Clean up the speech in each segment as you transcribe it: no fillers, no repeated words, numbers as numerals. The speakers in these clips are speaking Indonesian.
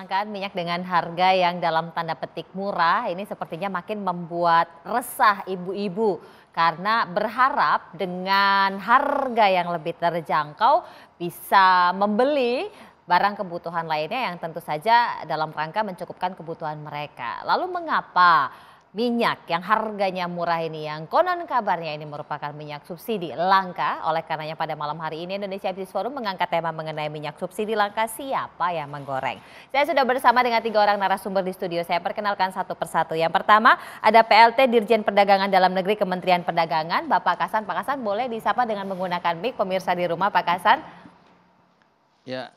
Kelangkaan minyak dengan harga yang dalam tanda petik murah ini sepertinya makin membuat resah ibu-ibu karena berharap dengan harga yang lebih terjangkau bisa membeli barang kebutuhan lainnya yang tentu saja dalam rangka mencukupkan kebutuhan mereka. Lalu mengapa minyak yang harganya murah ini yang konon kabarnya ini merupakan minyak subsidi langka? Oleh karenanya pada malam hari ini Indonesia Business Forum mengangkat tema mengenai minyak subsidi langka, siapa yang menggoreng. Saya sudah bersama dengan 3 orang narasumber di studio. Saya perkenalkan satu persatu. Yang pertama ada PLT Dirjen Perdagangan Dalam Negeri Kementerian Perdagangan, Bapak Kasan. Pak Kasan boleh disapa dengan menggunakan mic, pemirsa di rumah. Pak Kasan. Ya.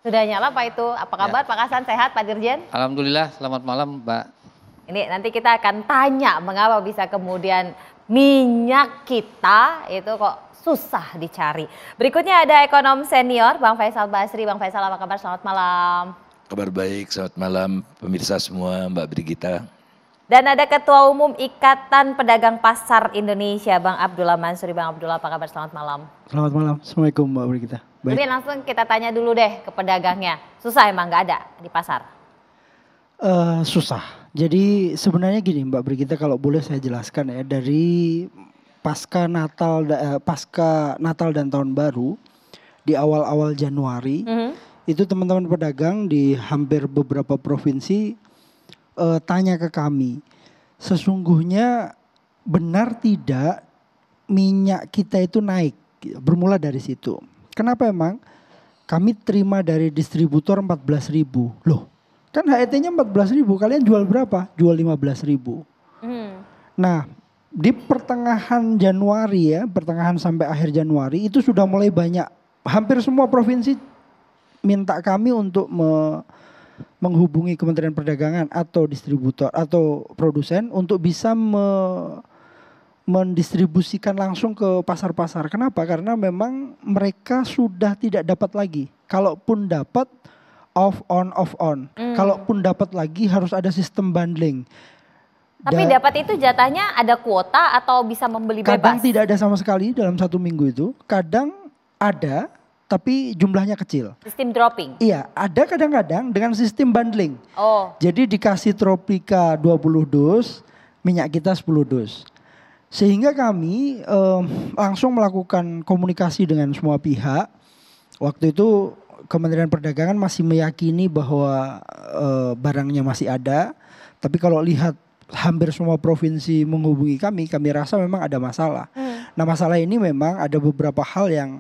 Sudah nyala Pak itu. Apa kabar Pak Kasan, sehat Pak Dirjen? Alhamdulillah, selamat malam Mbak. Ini nanti kita akan tanya mengapa bisa kemudian minyak kita itu kok susah dicari. Berikutnya ada ekonom senior Bang Faisal Basri. Bang Faisal, apa kabar? Selamat malam. Kabar baik, selamat malam pemirsa semua, Mbak Brigita. Dan ada Ketua Umum Ikatan Pedagang Pasar Indonesia Bang Abdullah Mansuri. Bang Abdullah, apa kabar? Selamat malam. Selamat malam, Assalamualaikum Mbak Brigita. Baik. Jadi langsung kita tanya dulu deh ke pedagangnya. Susah emang nggak ada di pasar? Susah. Jadi sebenarnya gini Mbak Brigita, kalau boleh saya jelaskan ya, dari pasca Natal dan Tahun Baru di awal-awal Januari itu teman-teman pedagang di hampir beberapa provinsi tanya ke kami, sesungguhnya benar tidak minyak kita itu naik? Bermula dari situ. Kenapa emang? Kami terima dari distributor 14.000. Loh, kan HET-nya 14.000, kalian jual berapa? Jual 15.000. Nah, di pertengahan Januari ya, pertengahan sampai akhir Januari itu sudah mulai banyak, hampir semua provinsi minta kami untuk menghubungi Kementerian Perdagangan atau distributor atau produsen untuk bisa mendistribusikan langsung ke pasar-pasar. Kenapa? Karena memang mereka sudah tidak dapat lagi. Kalaupun dapat, off on. Kalaupun dapat lagi harus ada sistem bundling. Tapi dapat itu jatahnya ada kuota atau bisa membeli bebas? Kadang tidak ada sama sekali dalam 1 minggu itu. Kadang ada tapi jumlahnya kecil. Sistem dropping? Iya, ada kadang-kadang dengan sistem bundling. Oh. Jadi dikasih Tropika 20 dus, minyak kita 10 dus. Sehingga kami langsung melakukan komunikasi dengan semua pihak. Waktu itu Kementerian Perdagangan masih meyakini bahwa barangnya masih ada. Tapi kalau lihat hampir semua provinsi menghubungi kami rasa memang ada masalah. Nah, masalah ini memang ada beberapa hal yang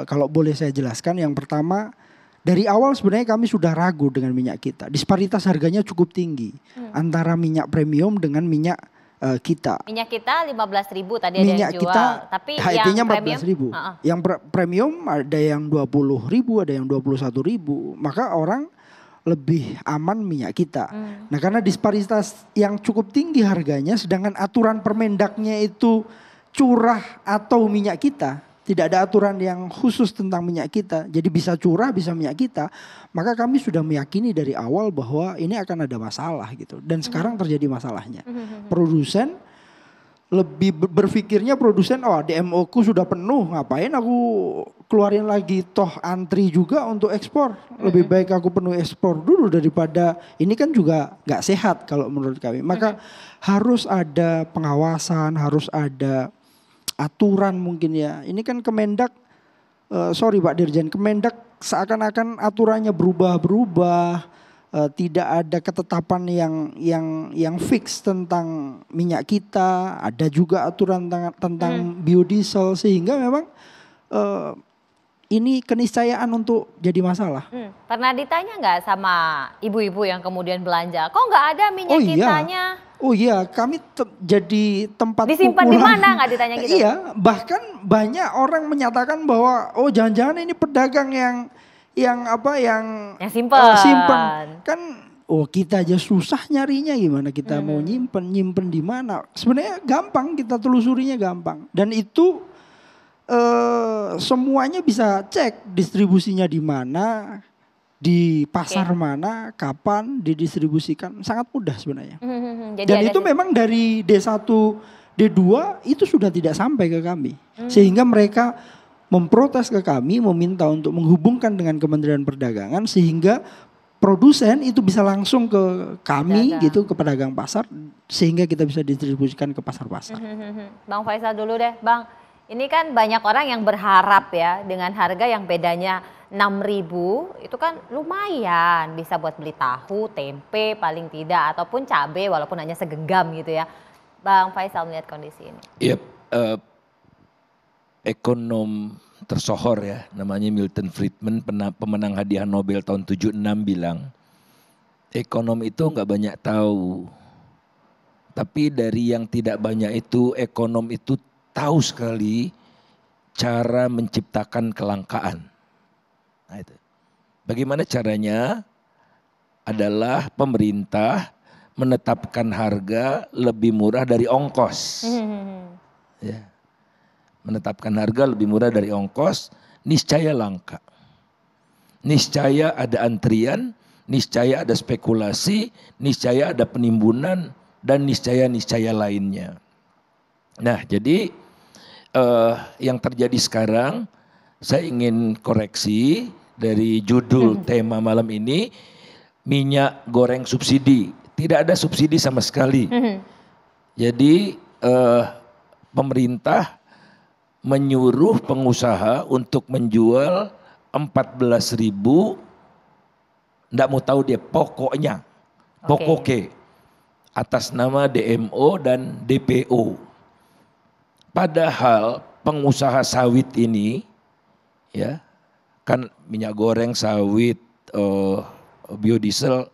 kalau boleh saya jelaskan. Yang pertama, dari awal sebenarnya kami sudah ragu dengan minyak kita. Disparitas harganya cukup tinggi antara minyak premium dengan minyak kita. Minyak kita 15.000 tadi ada yang jual, kita, tapi HET-nya yang premium 14.000. Yang premium ada yang 20.000, ada yang 21.000. Maka orang lebih aman minyak kita. Nah, karena disparitas yang cukup tinggi harganya, sedangkan aturan Permendaknya itu curah atau minyak kita, tidak ada aturan yang khusus tentang minyak kita. Jadi bisa curah, bisa minyak kita. Maka kami sudah meyakini dari awal bahwa ini akan ada masalah gitu. Dan sekarang terjadi masalahnya. Produsen lebih berpikirnya DMO ku sudah penuh, ngapain aku keluarin lagi, toh antri juga untuk ekspor. Lebih baik aku penuh ekspor dulu daripada ini, kan juga gak sehat kalau menurut kami. Maka harus ada pengawasan, harus ada aturan mungkin ya. Ini kan Kemendak, sorry Pak Dirjen, Kemendak seakan-akan aturannya berubah-berubah. Tidak ada ketetapan yang fix tentang minyak kita. Ada juga aturan tentang biodiesel, sehingga memang ini keniscayaan untuk jadi masalah. Pernah ditanya nggak sama ibu-ibu yang kemudian belanja, kok nggak ada minyak kitanya? Oh iya, kami jadi tempat disimpan di mana, nggak ditanya gitu? Iya, bahkan banyak orang menyatakan bahwa jangan-jangan ini pedagang yang simpen. Kan kita aja susah nyarinya, gimana kita mau nyimpen di mana? Sebenarnya gampang, kita telusurinya gampang. Dan itu semuanya bisa cek distribusinya di mana, di pasar mana, kapan didistribusikan, sangat mudah sebenarnya. Dan itu memang dari D1, D2 itu sudah tidak sampai ke kami. Sehingga mereka memprotes ke kami, meminta untuk menghubungkan dengan Kementerian Perdagangan sehingga produsen itu bisa langsung ke kami gitu, ke pedagang pasar, sehingga kita bisa distribusikan ke pasar-pasar. Bang Faisal dulu deh, Bang. Ini kan banyak orang yang berharap ya dengan harga yang bedanya 6.000 itu kan lumayan bisa buat beli tahu, tempe paling tidak ataupun cabai walaupun hanya segenggam gitu ya. Bang Faisal melihat kondisi ini. Yep, ekonom tersohor ya, namanya Milton Friedman, pemenang hadiah Nobel tahun 76 bilang, ekonom itu nggak banyak tahu. Tapi dari yang tidak banyak itu, ekonom itu tahu sekali cara menciptakan kelangkaan. Nah itu. Bagaimana caranya? Adalah pemerintah menetapkan harga lebih murah dari ongkos. Ya. Menetapkan harga lebih murah dari ongkos, niscaya langka. Niscaya ada antrian, niscaya ada spekulasi, niscaya ada penimbunan, dan niscaya-niscaya lainnya. Nah jadi yang terjadi sekarang, saya ingin koreksi dari judul tema malam ini, minyak goreng subsidi. Tidak ada subsidi sama sekali. Jadi pemerintah menyuruh pengusaha untuk menjual 14.000, enggak mau tahu dia pokoknya, pokoknya atas nama DMO dan DPO. Padahal pengusaha sawit ini, ya kan minyak goreng, sawit, biodiesel,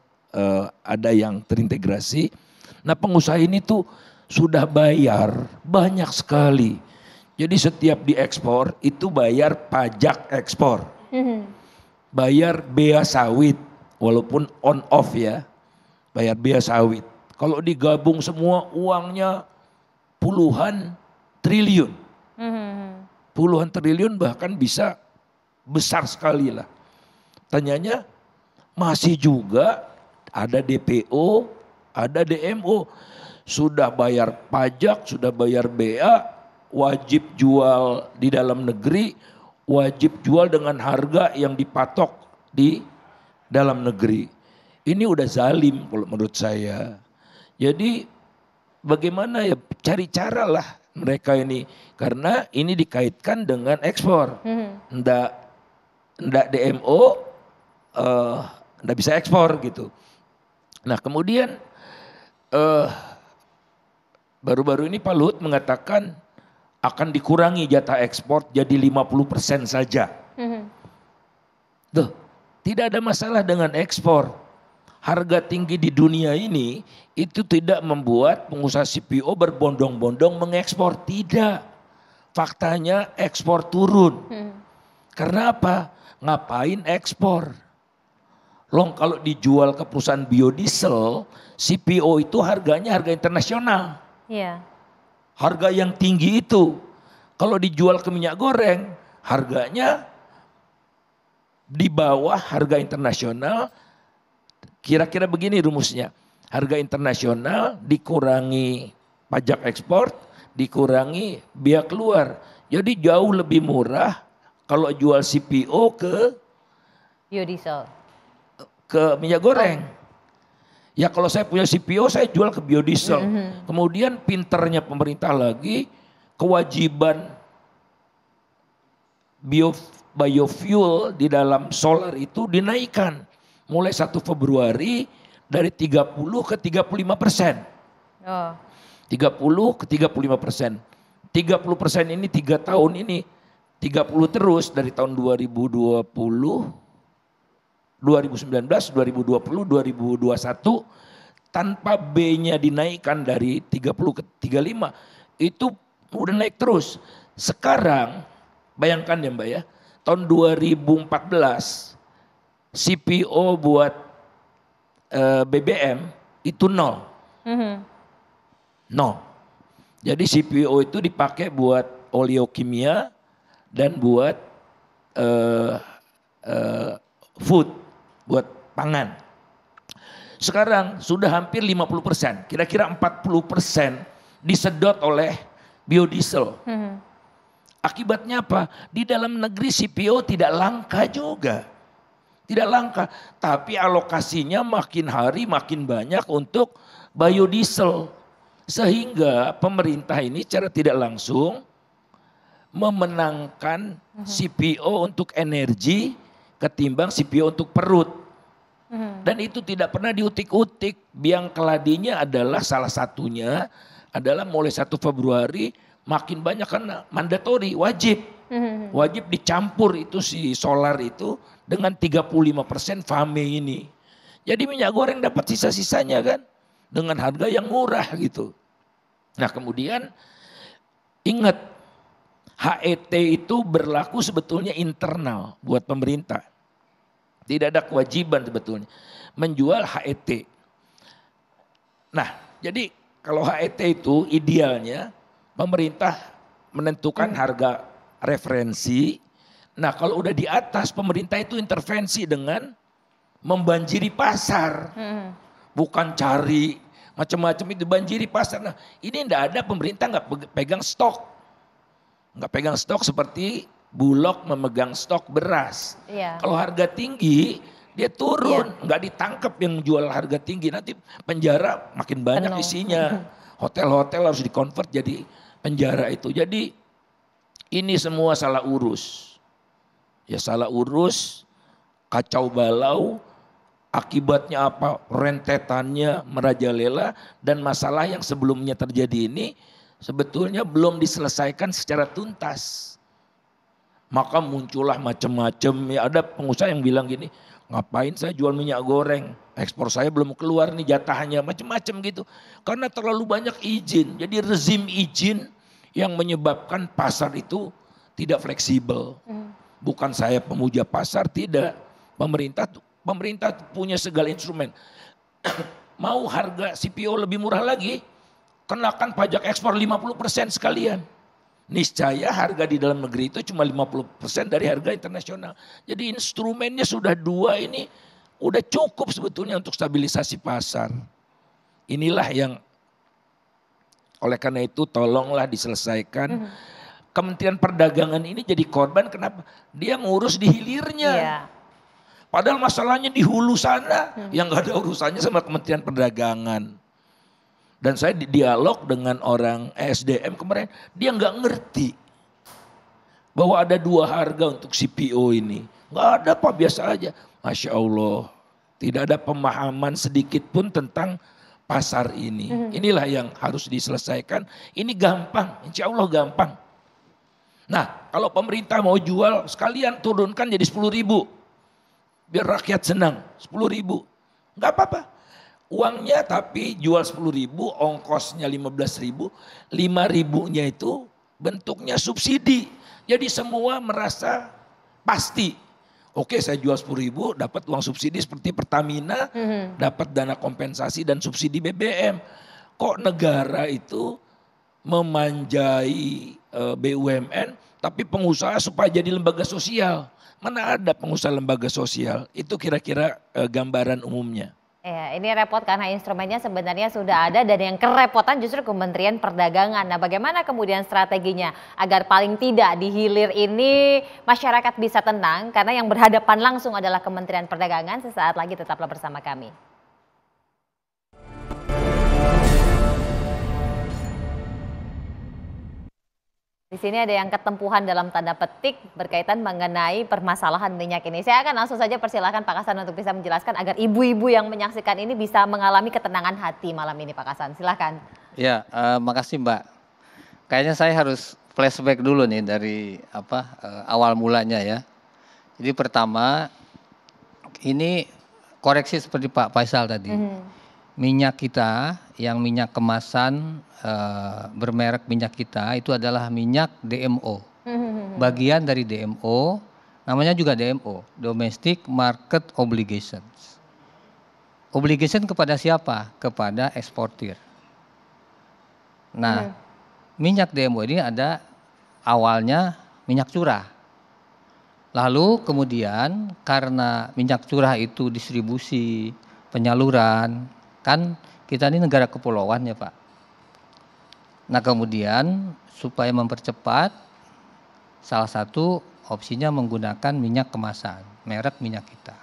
ada yang terintegrasi. Nah pengusaha ini tuh sudah bayar banyak sekali. Jadi setiap diekspor itu bayar pajak ekspor. Bayar bea sawit, walaupun on off ya, bayar bea sawit. Kalau digabung semua uangnya puluhan triliun. Puluhan triliun bahkan bisa besar sekali lah. Tanyanya masih juga ada DPO, ada DMO. Sudah bayar pajak, sudah bayar bea, wajib jual di dalam negeri, wajib jual dengan harga yang dipatok di dalam negeri. Ini udah zalim kalau menurut saya. Jadi bagaimana ya, cari cara lah mereka ini. Karena ini dikaitkan dengan ekspor. Ndak DMO, ndak bisa ekspor gitu. Nah kemudian baru-baru ini Pak Luhut mengatakan akan dikurangi jatah ekspor jadi 50% saja. Tuh, tidak ada masalah dengan ekspor. Harga tinggi di dunia ini itu tidak membuat pengusaha CPO berbondong-bondong mengekspor. Tidak. Faktanya ekspor turun. Karena apa? Ngapain ekspor? Long kalau dijual ke perusahaan biodiesel, CPO itu harganya harga internasional. Iya. Harga yang tinggi itu, kalau dijual ke minyak goreng, harganya di bawah harga internasional. Kira-kira begini rumusnya, harga internasional dikurangi pajak ekspor, dikurangi biaya keluar. Jadi jauh lebih murah kalau jual CPO ke Biodiesel. Ke minyak goreng. Ya kalau saya punya CPO saya jual ke biodiesel. Kemudian pinternya pemerintah lagi kewajiban biofuel di dalam solar itu dinaikkan. Mulai 1 Februari dari 30 ke 35%. 30 ke 35%. 30% ini 3 tahun ini. 30 terus dari tahun 2020, 2019, 2020, 2021 tanpa B-nya dinaikkan dari 30 ke 35 itu udah naik terus. Sekarang bayangkan ya Mbak ya, tahun 2014 CPO buat BBM itu 0. Jadi CPO itu dipakai buat oleokimia dan buat food, buat pangan. Sekarang sudah hampir 50%, kira-kira 40% disedot oleh biodiesel. Akibatnya apa? Di dalam negeri CPO tidak langka juga. Tidak langka. Tapi alokasinya makin hari makin banyak untuk biodiesel. Sehingga pemerintah ini secara tidak langsung memenangkan CPO untuk energi ketimbang CPO untuk perut. Dan itu tidak pernah diutik-utik. Biang keladinya adalah salah satunya adalah mulai 1 Februari makin banyak kan mandatori, wajib. Wajib dicampur itu si solar itu dengan 35% FAME ini. Jadi minyak goreng dapat sisa-sisanya kan dengan harga yang murah gitu. Nah kemudian ingat HET itu berlaku sebetulnya internal buat pemerintah. Tidak ada kewajiban sebetulnya menjual HET. Nah, jadi kalau HET itu idealnya pemerintah menentukan harga referensi. Nah, kalau udah di atas pemerintah itu intervensi dengan membanjiri pasar. Bukan cari macam-macam itu banjiri pasar. Nah, ini enggak ada, pemerintah enggak pegang stok. Enggak pegang stok seperti Bulog memegang stok beras. Iya. Kalau harga tinggi dia turun, nggak ditangkap yang jual harga tinggi, nanti penjara makin banyak isinya. Hotel-hotel harus dikonvert jadi penjara itu. Jadi ini semua salah urus. Ya salah urus, kacau balau, akibatnya apa? Rentetannya merajalela dan masalah yang sebelumnya terjadi ini sebetulnya belum diselesaikan secara tuntas. Maka muncullah macam-macam, ya ada pengusaha yang bilang gini, ngapain saya jual minyak goreng, ekspor saya belum keluar nih jatahnya, macam-macam gitu. Karena terlalu banyak izin, jadi rezim izin yang menyebabkan pasar itu tidak fleksibel. Bukan saya pemuja pasar, tidak. Pemerintah punya segala instrumen. Mau harga CPO lebih murah lagi, kenakan pajak ekspor 50% sekalian. Niscaya harga di dalam negeri itu cuma 50% dari harga internasional. Jadi instrumennya sudah 2 ini udah cukup sebetulnya untuk stabilisasi pasar. Inilah yang oleh karena itu tolonglah diselesaikan. Kementerian Perdagangan ini jadi korban kenapa? Dia ngurus di hilirnya. Iya. Padahal masalahnya di hulu sana yang gak ada urusannya sama Kementerian Perdagangan. Dan saya dialog dengan orang SDM kemarin, dia nggak ngerti bahwa ada 2 harga untuk CPO ini. Nggak ada Pak, biasa aja. Masya Allah, tidak ada pemahaman sedikit pun tentang pasar ini. Inilah yang harus diselesaikan. Ini gampang, insya Allah gampang. Nah kalau pemerintah mau jual sekalian turunkan jadi 10.000. Biar rakyat senang, 10.000. Nggak apa-apa. Uangnya tapi jual 10.000, ongkosnya 15.000, 5.000-nya itu bentuknya subsidi. Jadi semua merasa pasti. Oke, saya jual 10.000 dapat uang subsidi seperti Pertamina, dapat dana kompensasi dan subsidi BBM. Kok negara itu memanjai BUMN tapi pengusaha supaya jadi lembaga sosial? Mana ada pengusaha lembaga sosial? Itu kira-kira gambaran umumnya. Ya, ini repot karena instrumennya sebenarnya sudah ada dan yang kerepotan justru Kementerian Perdagangan. Nah, bagaimana kemudian strateginya agar paling tidak di hilir ini masyarakat bisa tenang karena yang berhadapan langsung adalah Kementerian Perdagangan. Sesaat lagi tetaplah bersama kami. Di sini ada yang ketempuhan dalam tanda petik berkaitan mengenai permasalahan minyak ini. Saya akan langsung saja persilahkan Pak Kasan untuk bisa menjelaskan agar ibu-ibu yang menyaksikan ini bisa mengalami ketenangan hati malam ini, Pak Kasan. Silahkan. Ya, makasih Mbak. Kayaknya saya harus flashback dulu nih dari awal mulanya ya. Jadi pertama ini koreksi seperti Pak Faisal tadi. Minyak kita yang minyak kemasan bermerek minyak kita itu adalah minyak DMO. Bagian dari DMO, namanya juga DMO, Domestic Market Obligations. Obligation kepada siapa? Kepada eksportir. Nah, minyak DMO ini ada awalnya minyak curah. Lalu kemudian karena minyak curah itu distribusi, penyaluran, kan kita ini negara kepulauan ya Pak. Nah kemudian supaya mempercepat Salah satu opsinya menggunakan minyak kemasan, merek minyak kita.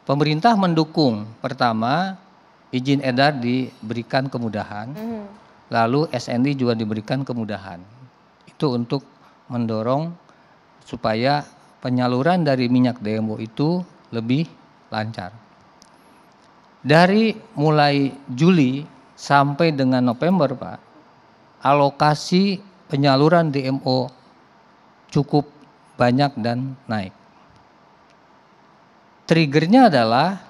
Pemerintah mendukung, pertama izin edar diberikan kemudahan, lalu SNI juga diberikan kemudahan. Itu untuk mendorong supaya penyaluran dari minyak DMO itu lebih lancar. Dari mulai Juli sampai dengan November, Pak, alokasi penyaluran DMO cukup banyak dan naik. Triggernya adalah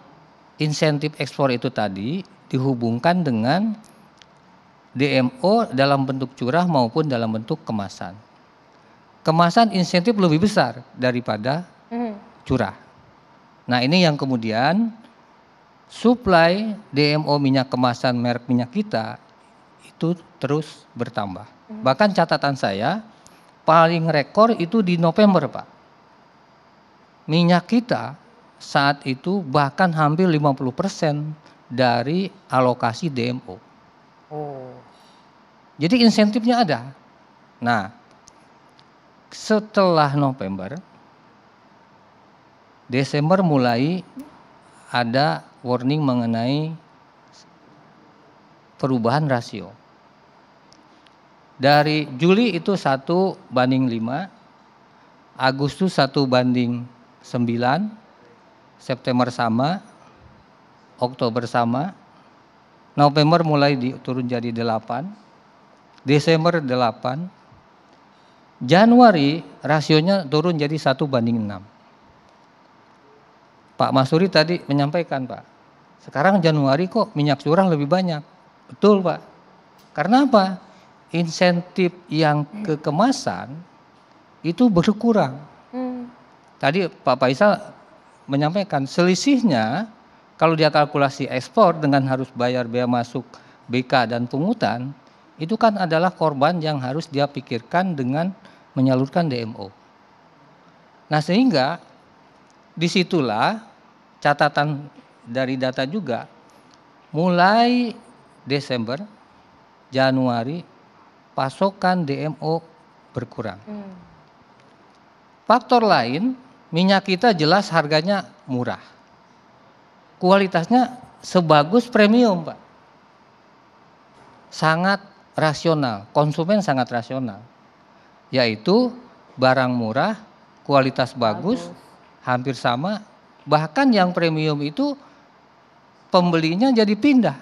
insentif ekspor itu tadi dihubungkan dengan DMO dalam bentuk curah maupun dalam bentuk kemasan. Kemasan insentif lebih besar daripada curah. Nah, ini yang kemudian suplai DMO minyak kemasan merek minyak kita itu terus bertambah. Bahkan catatan saya paling rekor itu di November, Pak. Minyak kita saat itu bahkan hampir 50% dari alokasi DMO. Jadi insentifnya ada. Nah, setelah November, Desember mulai ada warning mengenai perubahan rasio. Dari Juli itu 1:5, Agustus 1:9, September sama, Oktober sama, November mulai turun jadi 8, Desember 8, Januari rasionya turun jadi 1:6. Pak Masuri tadi menyampaikan, Pak, sekarang Januari kok minyak curah lebih banyak. Betul, Pak. Karena apa? Insentif yang ke kemasan itu berkurang. Tadi Pak Faisal menyampaikan selisihnya kalau dia kalkulasi ekspor dengan harus bayar bea masuk, BK dan pungutan, itu kan adalah korban yang harus dia pikirkan dengan menyalurkan DMO. Nah, sehingga disitulah catatan dari data juga mulai Desember, Januari pasokan DMO berkurang. Faktor lain, minyak kita jelas harganya murah. Kualitasnya sebagus premium, Pak. Sangat rasional, konsumen sangat rasional. Yaitu barang murah, kualitas bagus, hampir sama. Bahkan yang premium itu pembelinya jadi pindah.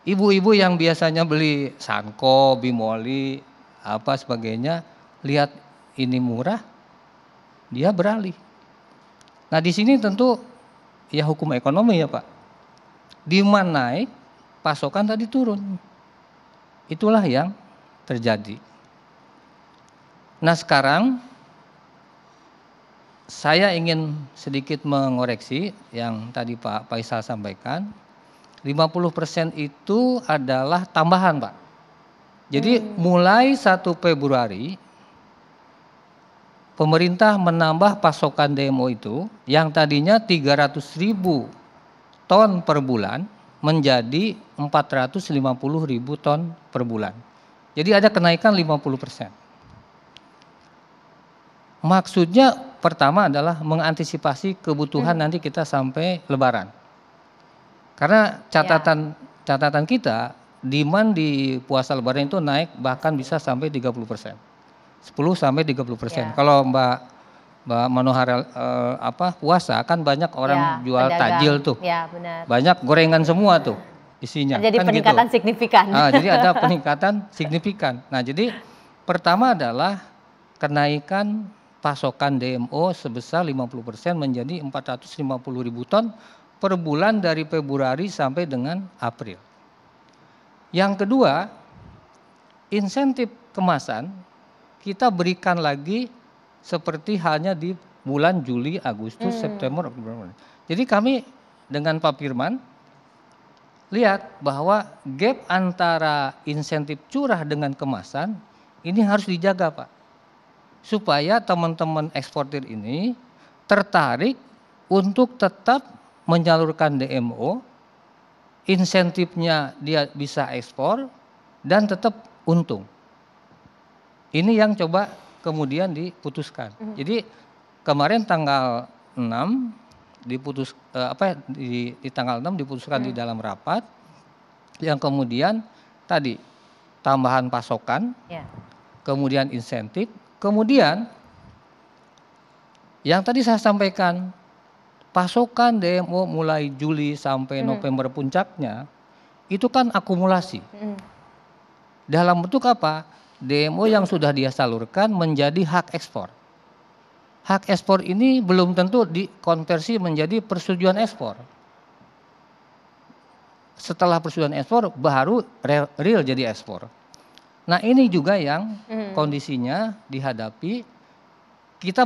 Ibu-ibu yang biasanya beli Sanko, Bimoli, apa sebagainya, lihat ini murah, dia beralih. Nah, di sini tentu ya hukum ekonomi ya, Pak. Demand naik, pasokan tadi turun. Itulah yang terjadi. Nah, sekarang saya ingin sedikit mengoreksi yang tadi Pak Faisal sampaikan. 50% itu adalah tambahan, Pak. Jadi mulai 1 Februari pemerintah menambah pasokan DMO itu yang tadinya 300.000 ton per bulan menjadi 450.000 ton per bulan. Jadi ada kenaikan 50%. Maksudnya pertama adalah mengantisipasi kebutuhan nanti kita sampai Lebaran. Karena catatan kita demand di puasa Lebaran itu naik bahkan bisa sampai 30%. 10-30%. Kalau Mbak Manohara puasa kan banyak orang jual pedagang, takjil tuh. Ya, benar. Banyak gorengan semua tuh isinya. Jadi kan peningkatan gitu. signifikan. Jadi ada peningkatan signifikan. Nah, jadi pertama adalah kenaikan pasokan DMO sebesar 50% menjadi 450.000 ton per bulan dari Februari sampai dengan April. Yang kedua, insentif kemasan kita berikan lagi seperti halnya di bulan Juli, Agustus, September, Oktober. Jadi kami dengan Pak Firman lihat bahwa gap antara insentif curah dengan kemasan ini harus dijaga, Pak. Supaya teman-teman eksportir ini tertarik untuk tetap menyalurkan DMO, insentifnya dia bisa ekspor dan tetap untung. Ini yang coba kemudian diputuskan. Jadi kemarin tanggal 6 di tanggal 6 diputuskan di dalam rapat yang kemudian tadi tambahan pasokan, kemudian insentif, kemudian yang tadi saya sampaikan pasokan DMO mulai Juli sampai November puncaknya itu kan akumulasi. Dalam bentuk apa? DMO yang sudah dia salurkan menjadi hak ekspor. Hak ekspor ini belum tentu dikonversi menjadi persetujuan ekspor. Setelah persetujuan ekspor baru real jadi ekspor. Nah ini juga yang kondisinya dihadapi, kita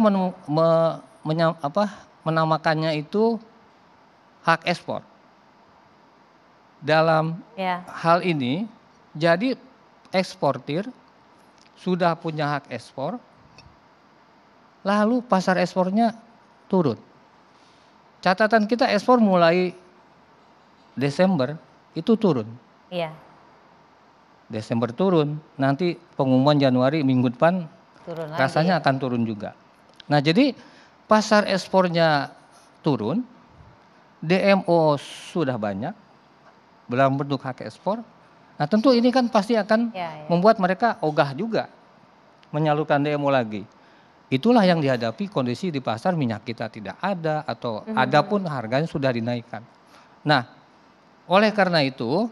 menamakannya itu hak ekspor. Dalam hal ini jadi eksportir sudah punya hak ekspor, lalu pasar ekspornya turun. Catatan kita ekspor mulai Desember itu turun. Iya. Desember turun, nanti pengumuman Januari minggu depan turun rasanya akan turun juga. Nah jadi pasar ekspornya turun, DMO sudah banyak, dalam bentuk hak ekspor. Nah tentu ini kan pasti akan membuat mereka ogah juga menyalurkan DMO lagi. Itulah yang dihadapi kondisi di pasar minyak kita tidak ada atau ada pun harganya sudah dinaikkan. Nah, oleh karena itu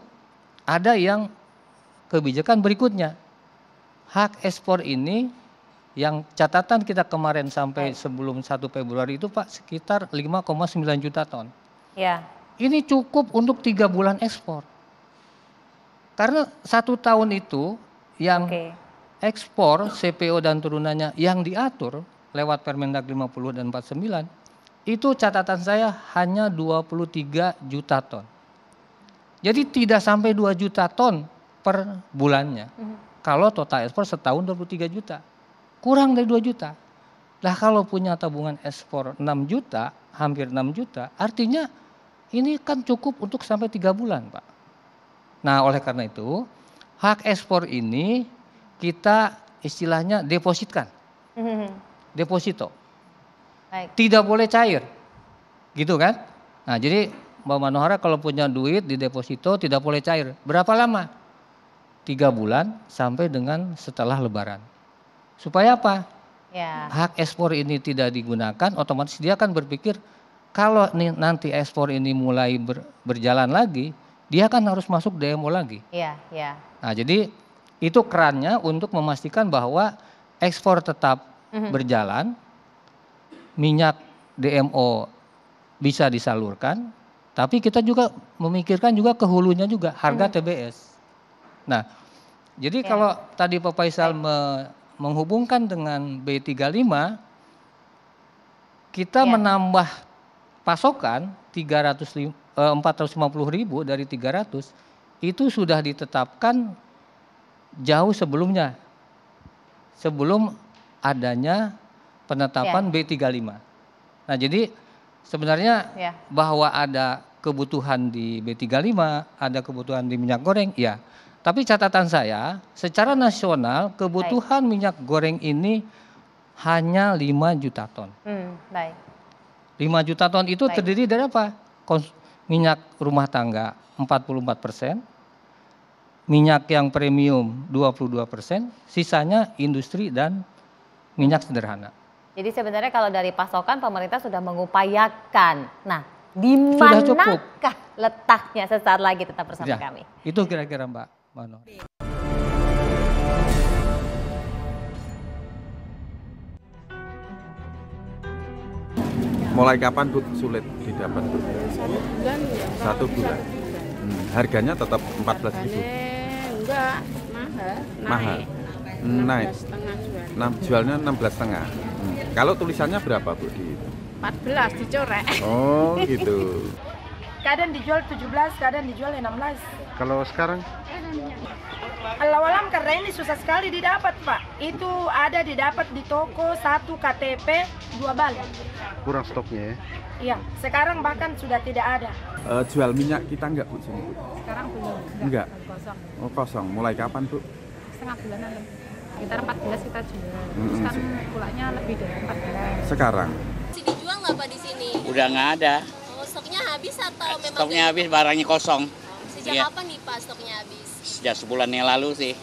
ada yang kebijakan berikutnya. Hak ekspor ini yang catatan kita kemarin sampai sebelum 1 Februari itu Pak sekitar 5,9 juta ton. Ya. Ini cukup untuk 3 bulan ekspor. Karena 1 tahun itu yang ekspor CPO dan turunannya yang diatur lewat Permendag 50 dan 49 itu catatan saya hanya 23 juta ton. Jadi tidak sampai 2 juta ton per bulannya. Kalau total ekspor setahun 23 juta. Kurang dari 2 juta. Lah kalau punya tabungan ekspor 6 juta, hampir 6 juta, artinya ini kan cukup untuk sampai 3 bulan Pak. Nah oleh karena itu hak ekspor ini kita istilahnya depositkan, deposito, tidak boleh cair, gitu kan? Nah jadi Mbak Manohara kalau punya duit di deposito tidak boleh cair. Berapa lama? 3 bulan sampai dengan setelah Lebaran. Supaya apa? Hak ekspor ini tidak digunakan, otomatis dia akan berpikir kalau nanti ekspor ini mulai berjalan lagi, dia kan harus masuk DMO lagi. Nah jadi itu kerannya untuk memastikan bahwa ekspor tetap berjalan, minyak DMO bisa disalurkan, tapi kita juga memikirkan juga ke hulunya juga harga TBS. Nah, jadi kalau tadi Pak Faisal menghubungkan dengan B35, kita menambah pasokan 450.000 dari 300 itu sudah ditetapkan jauh sebelumnya, sebelum adanya penetapan B35. Nah jadi sebenarnya bahwa ada kebutuhan di B35, ada kebutuhan di minyak goreng, ya. Tapi catatan saya, secara nasional kebutuhan minyak goreng ini hanya 5 juta ton. 5 juta ton itu terdiri dari apa? Minyak rumah tangga 44%, minyak yang premium 22%, sisanya industri dan minyak sederhana. Jadi sebenarnya kalau dari pasokan pemerintah sudah mengupayakan. Nah, di manakah letaknya? Sesaat lagi tetap bersama kami. Itu kira-kira Mbak Mano. Mulai kapan Bu sulit didapat Bu? 1 bulan ya. 1 bulan. Harganya tetap 14.000. Enggak, mahal. Naik. 16,5 Jualnya 16,5. Kalau tulisannya berapa Bu di 14 dicorek. Oh, gitu. Kadang dijual 17, kadang dijual 16. Kalau sekarang? Alam karena ini susah sekali didapat Pak. Itu ada didapat di toko 1 KTP 2 bal. Kurang stoknya ya? Iya, sekarang bahkan sudah tidak ada. Jual minyak kita enggak Bu sini Bu? Sekarang belum. Enggak. Kosong. Oh kosong. Mulai kapan Bu? Setengah bulanan. sekitar 14 kita jual. Terus kan pulaknya lebih dari 14. Sekarang Masih dijual nggak Pak di sini? Udah nggak ada. Oh, stoknya habis atau memang Stoknya habis, barangnya kosong. Sejak Iya. kapan nih Pak stoknya habis? Sejak sebulan yang lalu sih.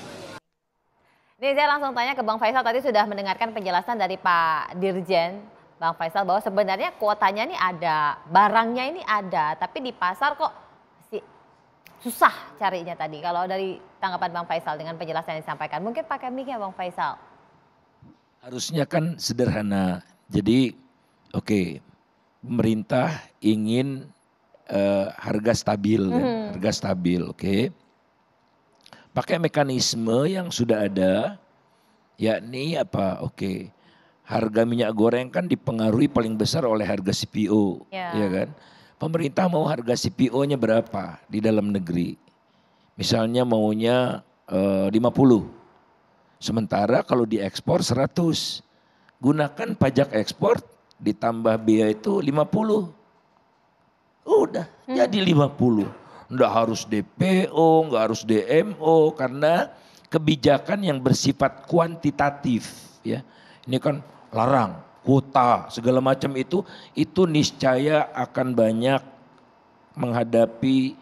Ini saya langsung tanya ke Bang Faisal, tadi sudah mendengarkan penjelasan dari Pak Dirjen, Bang Faisal, bahwa sebenarnya kuotanya ini ada, barangnya ini ada, tapi di pasar kok masih susah carinya tadi. Kalau dari tanggapan Bang Faisal dengan penjelasan yang disampaikan, mungkin pakai mic-nya Bang Faisal. Harusnya kan sederhana. Jadi oke, pemerintah ingin harga stabil, kan? Harga stabil, oke. Pakai mekanisme yang sudah ada, yakni apa? Oke, harga minyak goreng kan dipengaruhi paling besar oleh harga CPO, ya kan? Pemerintah mau harga CPO-nya berapa di dalam negeri? Misalnya maunya 50. Sementara kalau diekspor 100. Gunakan pajak ekspor ditambah biaya itu 50. Udah jadi 50. Nggak harus DPO, nggak harus DMO karena kebijakan yang bersifat kuantitatif ya. Ini kan larang, kuota, segala macam itu niscaya akan banyak menghadapi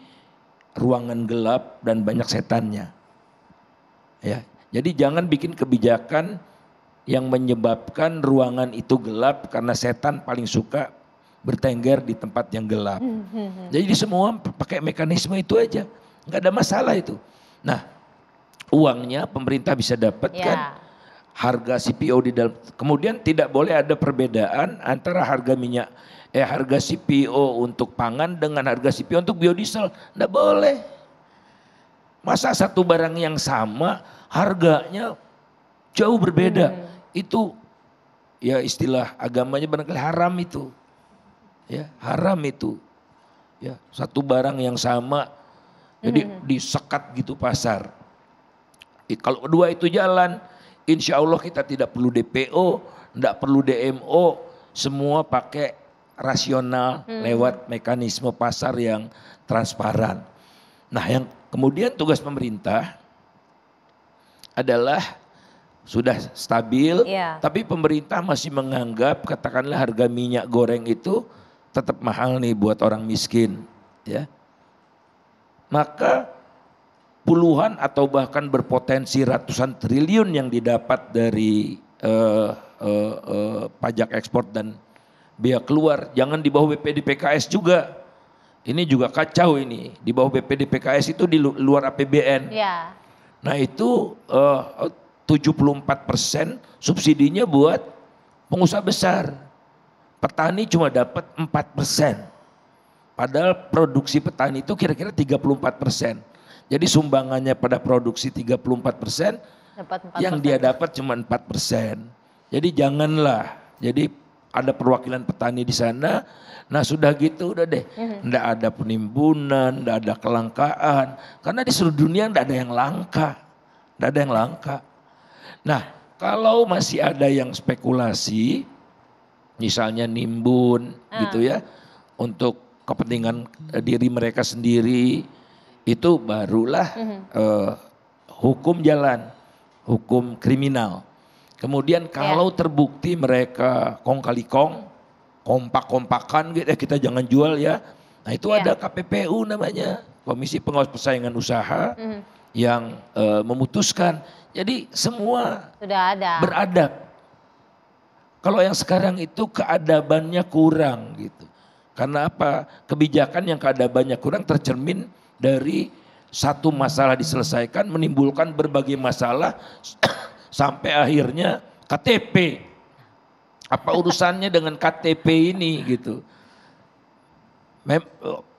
ruangan gelap dan banyak setannya. Ya. Jadi jangan bikin kebijakan yang menyebabkan ruangan itu gelap karena setan paling suka bertengger di tempat yang gelap. Jadi semua pakai mekanisme itu aja. Nggak ada masalah itu. Nah, uangnya pemerintah bisa dapatkan harga CPO di dalam. Kemudian tidak boleh ada perbedaan antara harga minyak, harga CPO untuk pangan dengan harga CPO untuk biodiesel. Nggak boleh. Masa satu barang yang sama harganya jauh berbeda. Itu ya istilah agamanya barangkali haram itu. Ya, haram itu. Ya, satu barang yang sama jadi disekat gitu pasar. Kalau kedua itu jalan, insya Allah kita tidak perlu DPO, tidak perlu DMO, semua pakai rasional lewat mekanisme pasar yang transparan. Nah, yang kemudian tugas pemerintah adalah sudah stabil, tapi pemerintah masih menganggap katakanlah harga minyak goreng itu tetap mahal nih buat orang miskin, ya. Maka puluhan atau bahkan berpotensi ratusan triliun yang didapat dari pajak ekspor dan biaya keluar, jangan di bawah BPD/PKS juga. Ini juga kacau ini, di bawah BPD/PKS itu di luar APBN. Nah itu 74% subsidinya buat pengusaha besar. Petani cuma dapat 4%. Padahal produksi petani itu kira-kira 34%. Jadi sumbangannya pada produksi 34%, yang dia dapat cuma 4%. Jadi janganlah, jadi ada perwakilan petani di sana, nah sudah gitu udah deh. Nggak ada penimbunan, nggak ada kelangkaan. Karena di seluruh dunia nggak ada yang langka. Nggak ada yang langka. Nah kalau masih ada yang spekulasi, misalnya nimbun gitu ya, untuk kepentingan diri mereka sendiri, itu barulah hukum jalan, hukum kriminal. Kemudian kalau terbukti mereka kong kali kong, kompak-kompakan gitu, kita jangan jual ya. Nah itu ada KPPU namanya, Komisi Pengawas Persaingan Usaha, yang memutuskan. Jadi semua sudah ada beradab. Kalau yang sekarang itu keadabannya kurang gitu. Karena apa? Kebijakan yang keadabannya kurang tercermin dari satu masalah diselesaikan menimbulkan berbagai masalah sampai akhirnya KTP. Apa urusannya dengan KTP ini gitu.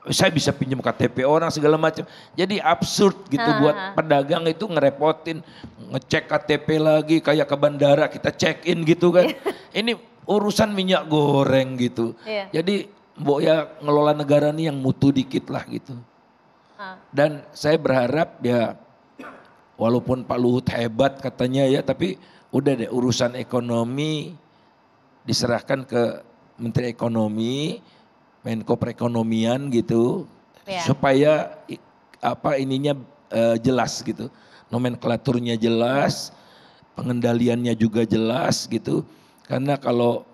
Saya bisa pinjam KTP orang segala macam. Jadi absurd gitu buat pedagang itu ngerepotin, ngecek KTP lagi kayak ke bandara kita check in gitu kan. Ini urusan minyak goreng gitu. Jadi mbok ya ngelola negara ini yang mutu dikit lah gitu. Dan saya berharap ya walaupun Pak Luhut hebat katanya ya, tapi udah deh urusan ekonomi diserahkan ke Menteri Ekonomi, Menko Perekonomian gitu, supaya apa ininya jelas gitu, nomenklaturnya jelas, pengendaliannya juga jelas gitu. Karena kalau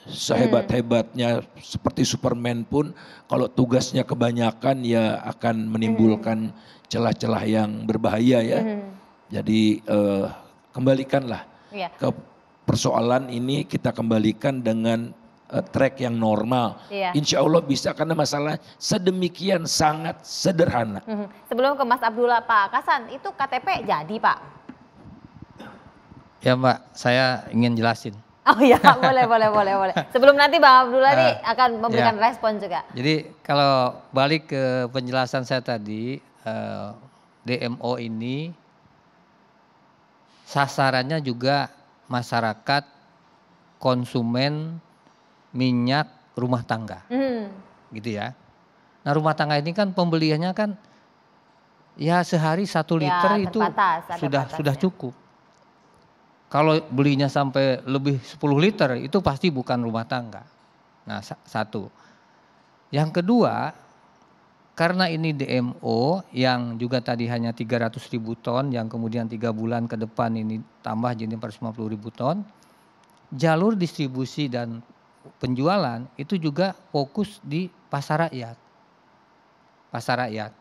sehebat-hebatnya seperti Superman pun kalau tugasnya kebanyakan ya akan menimbulkan celah-celah yang berbahaya ya. Jadi kembalikanlah ke persoalan ini, kita kembalikan dengan track yang normal. Insya Allah bisa, karena masalah sedemikian sangat sederhana. Sebelum ke Mas Abdullah, Pak Kasan, itu KTP jadi Pak? Ya Mbak, saya ingin jelasin. Oh iya, boleh. Sebelum nanti Bang Abdullah nih akan memberikan respon juga. Jadi kalau balik ke penjelasan saya tadi, DMO ini sasarannya juga masyarakat konsumen minyak rumah tangga, gitu ya. Nah rumah tangga ini kan pembeliannya kan ya sehari 1 liter itu sudah cukup. Kalau belinya sampai lebih 10 liter itu pasti bukan rumah tangga. Nah satu. Yang kedua, karena ini DMO yang juga tadi hanya 300.000 ton, yang kemudian 3 bulan ke depan ini tambah jadi 450.000 ton, jalur distribusi dan penjualan itu juga fokus di pasar rakyat. Pasar rakyat.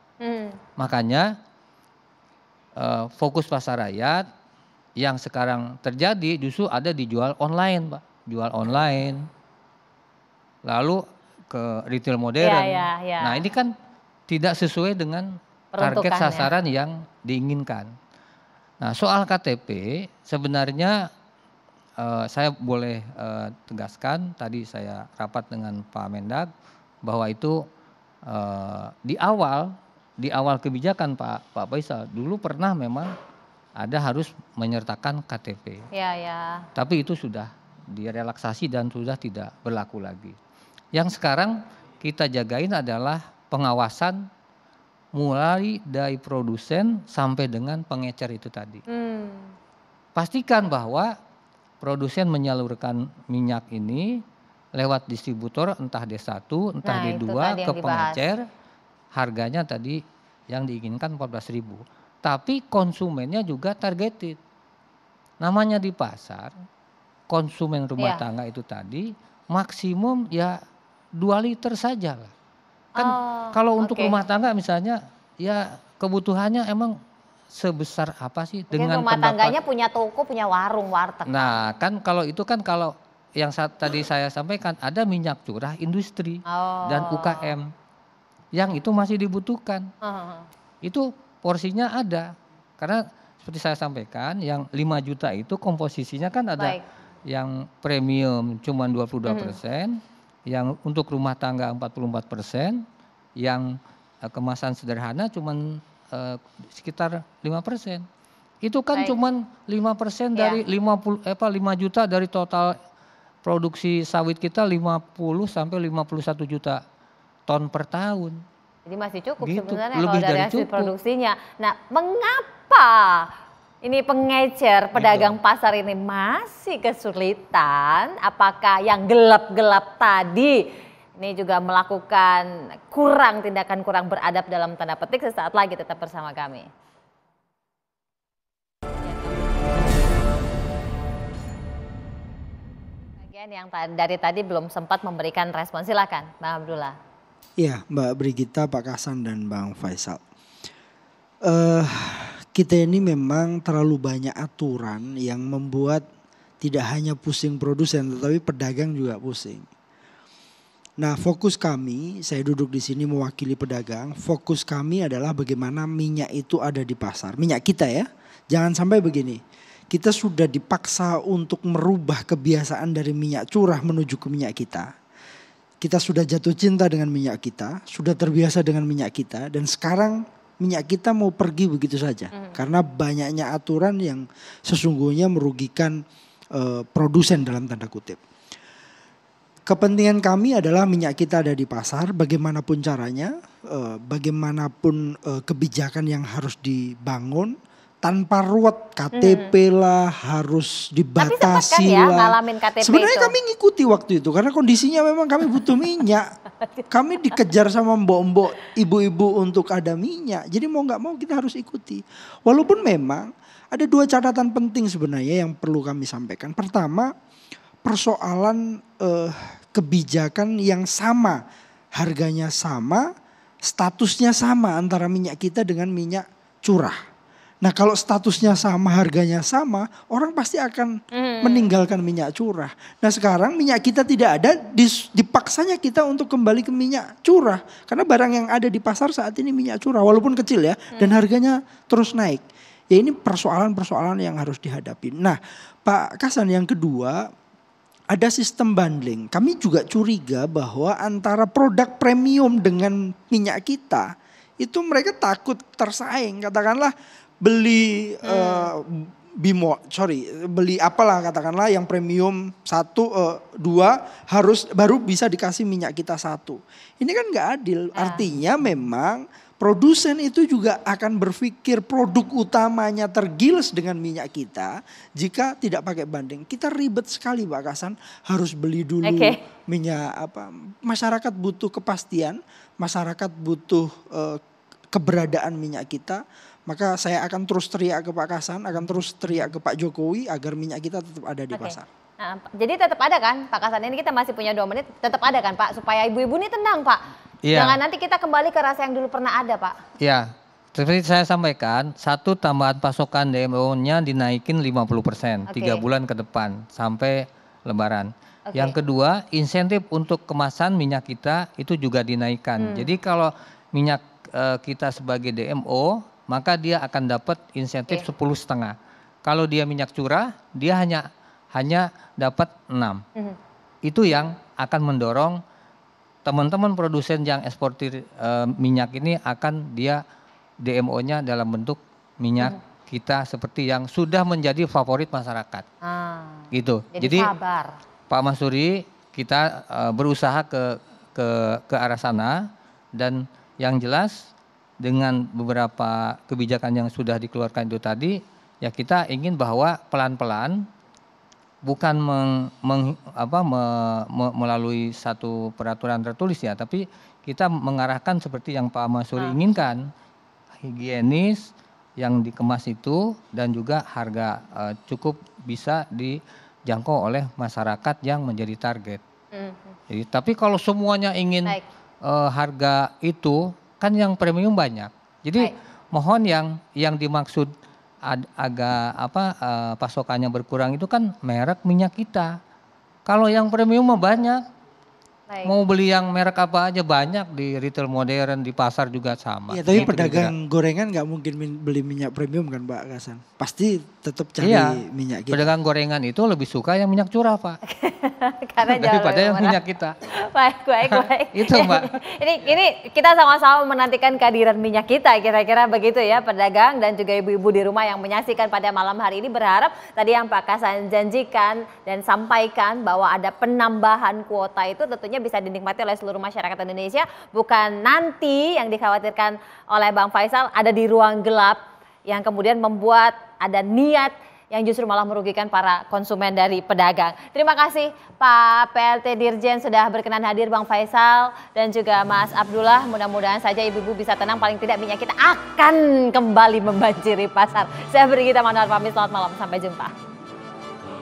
Makanya fokus pasar rakyat yang sekarang terjadi justru ada dijual online, Pak. Jual online. Lalu ke retail modern. Nah, ini kan tidak sesuai dengan target sasaran yang diinginkan. Nah, soal KTP sebenarnya saya boleh tegaskan, tadi saya rapat dengan Pak Mendag bahwa itu di awal kebijakan Pak Faisal dulu pernah memang ada harus menyertakan KTP. Tapi itu sudah direlaksasi dan sudah tidak berlaku lagi. Yang sekarang kita jagain adalah pengawasan mulai dari produsen sampai dengan pengecer itu tadi. Pastikan bahwa produsen menyalurkan minyak ini lewat distributor entah D1, entah D2 ke pengecer, harganya tadi yang diinginkan 14.000. Tapi konsumennya juga targeted. Namanya di pasar, konsumen rumah tangga itu tadi maksimum ya 2 liter saja lah. Kan kalau untuk rumah tangga misalnya ya kebutuhannya emang sebesar apa sih dengan rumah tangganya punya toko, punya warung, warteg. Nah, kan kalau itu kan kalau yang tadi saya sampaikan ada minyak curah industri dan UKM yang itu masih dibutuhkan. Itu porsinya ada. Karena seperti saya sampaikan yang 5 juta itu komposisinya kan ada yang premium cuma 22%, yang untuk rumah tangga 44%, yang kemasan sederhana cuma sekitar 5%. Itu kan cuman 5% dari 5 juta dari total produksi sawit kita 50 sampai 51 juta ton per tahun. Jadi masih cukup gitu, sebenarnya lebih kalau dari hasil cukup. produksinya. Nah, mengapa ini pengecer pedagang pasar ini masih kesulitan? Apakah yang gelap-gelap tadi ini juga melakukan tindakan kurang beradab dalam tanda petik? Sesaat lagi tetap bersama kami. Bagian yang dari tadi belum sempat memberikan respon, silakan Bang Abdullah. Iya, Mbak Brigita, Pak Kasan dan Bang Faisal. Kita ini memang terlalu banyak aturan yang membuat tidak hanya pusing produsen tetapi pedagang juga pusing. Nah, fokus kami, saya duduk di sini mewakili pedagang, fokus kami adalah bagaimana minyak itu ada di pasar. Minyak kita ya, jangan sampai begini. Kita sudah dipaksa untuk merubah kebiasaan dari minyak curah menuju ke minyak kita. Kita sudah jatuh cinta dengan minyak kita, sudah terbiasa dengan minyak kita, dan sekarang minyak kita mau pergi begitu saja. Karena banyaknya aturan yang sesungguhnya merugikan produsen dalam tanda kutip. Kepentingan kami adalah minyak kita ada di pasar, bagaimanapun caranya, bagaimanapun kebijakan yang harus dibangun, tanpa ruwet KTP lah, harus dibatasi tapi sempat kan ya, lah. ngalamin KTP sebenarnya itu. kami ngikuti waktu itu karena kondisinya memang kami butuh minyak. Kami dikejar sama mbok-mbok, ibu-ibu untuk ada minyak. Jadi mau nggak mau kita harus ikuti. Walaupun memang Ada 2 catatan penting sebenarnya yang perlu kami sampaikan. Pertama, persoalan kebijakan yang sama, harganya sama, statusnya sama antara minyak kita dengan minyak curah. Nah kalau statusnya sama, harganya sama, orang pasti akan meninggalkan minyak curah. Nah sekarang minyak kita tidak ada, dipaksanya kita untuk kembali ke minyak curah. Karena barang yang ada di pasar saat ini minyak curah, walaupun kecil ya, dan harganya terus naik. Ya ini persoalan-persoalan yang harus dihadapi. Nah Pak Kasan, yang kedua, ada sistem bundling. Kami juga curiga bahwa antara produk premium dengan minyak kita, itu mereka takut tersaing. Katakanlah beli beli apalah katakanlah yang premium 1, 2 harus baru bisa dikasih minyak kita 1. Ini kan nggak adil. Artinya memang produsen itu juga akan berpikir produk utamanya tergiles dengan minyak kita jika tidak pakai banding. Kita ribet sekali Pak Kasan, harus beli dulu minyak apa. Masyarakat butuh kepastian, masyarakat butuh keberadaan minyak kita. Maka saya akan terus teriak ke Pak Kasan, akan terus teriak ke Pak Jokowi agar minyak kita tetap ada di pasar. Nah, jadi tetap ada kan Pak Kasan, ini kita masih punya 2 menit, tetap ada kan Pak, supaya ibu-ibu ini tenang Pak. Iya. Jangan nanti kita kembali ke rasa yang dulu pernah ada Pak. Iya, seperti saya sampaikan, 1 tambahan pasokan DMO-nya dinaikin 50%, 3 bulan ke depan sampai Lebaran. Yang kedua, insentif untuk kemasan minyak kita itu juga dinaikkan. Jadi kalau minyak kita sebagai DMO, maka dia akan dapat insentif 10,5. Kalau dia minyak curah, dia hanya dapat 6. Itu yang akan mendorong teman-teman produsen yang eksportir minyak ini akan dia DMO-nya dalam bentuk minyak kita seperti yang sudah menjadi favorit masyarakat. Gitu. Jadi sabar. Pak Mansuri, kita berusaha ke arah sana, dan yang jelas dengan beberapa kebijakan yang sudah dikeluarkan itu tadi, ya kita ingin bahwa pelan-pelan, bukan melalui satu peraturan tertulis ya, tapi kita mengarahkan seperti yang Pak Mansuri inginkan, higienis, yang dikemas itu, dan juga harga cukup bisa dijangkau oleh masyarakat yang menjadi target. Jadi, tapi kalau semuanya ingin harga itu, kan yang premium banyak. Jadi mohon yang dimaksud agak pasokannya berkurang itu kan merek minyak kita. Kalau yang premium mah banyak. Mau beli yang merek apa aja banyak di retail modern, di pasar juga sama. Iya, tapi pedagang gorengan nggak mungkin beli minyak premium kan Pak Kasan? Pasti tetap cari minyak kita. Pedagang gorengan itu lebih suka yang minyak curah Pak. Karena daripada yang minyak kita. Baik. Itu Mbak. Ini kita sama-sama menantikan kehadiran minyak kita, kira-kira begitu ya pedagang dan juga ibu-ibu di rumah yang menyaksikan pada malam hari ini, berharap tadi yang Pak Kasan janjikan dan sampaikan bahwa ada penambahan kuota itu tentunya bisa dinikmati oleh seluruh masyarakat Indonesia, bukan nanti yang dikhawatirkan oleh Bang Faisal ada di ruang gelap yang kemudian membuat ada niat yang justru malah merugikan para konsumen dari pedagang. Terima kasih Pak PLT Dirjen sudah berkenan hadir, Bang Faisal dan juga Mas Abdullah. Mudah-mudahan saja ibu-ibu bisa tenang, paling tidak minyak kita akan kembali membanjiri pasar. Saya Brigita Manuar pamit, selamat malam, sampai jumpa.